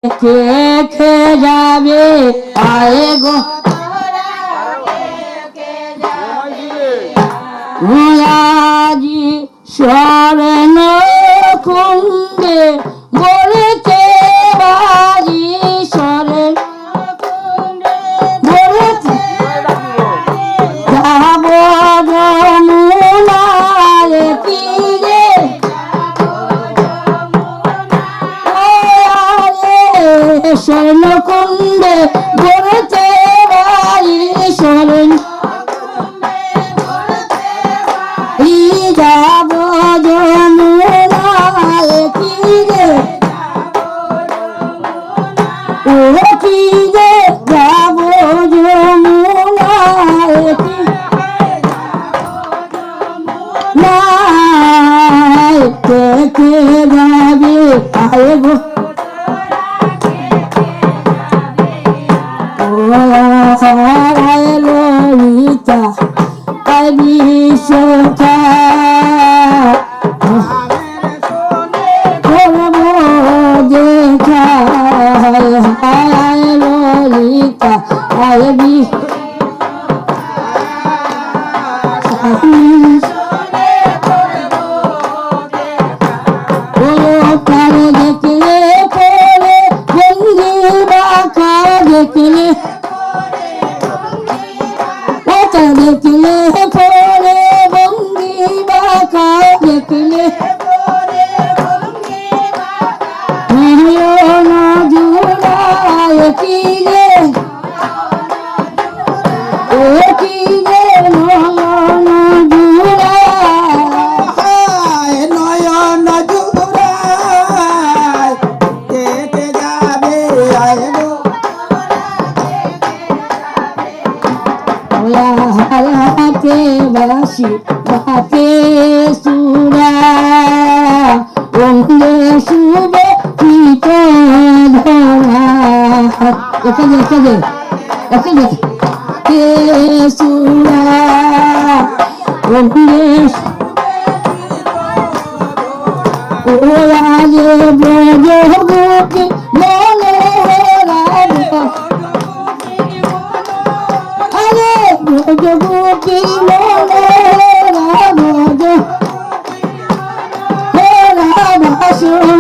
কে খে যাবে আয়ে গো আজি স্বর্ণ কুণ্ডে বলেছে বাজি স্বর্ণ কুণ্ডে বলেছে যাব যমুনার তীরে স্বর্ণ কুণ্ডে বলেছে বাজি স্বর্ণ যাব যমুনার তীরে ও তীরে যাব যমুনার তীরে কে কে যাবে আয়ে গো ললিতা বিশ্বকা দেখা ললিতা আয়বি দেখলে পরে বন্দি বাঁকা দেখলে দেখলে পরে বন্দি বাঁকা দেখলে নয়ন জুড়ায় তীরে ও তীরে নয়ন জুড়ায় নয়ন জুড়ায় কেটে যাবে আয়ে গো হাতে বাসি হাতে সুরা অঙ্গে শুভে পিত ধরা একে কে সুরা অঙ্গে ওরাজে ব্রজ গোপী মনে গোপী মনে রাম ভাষণ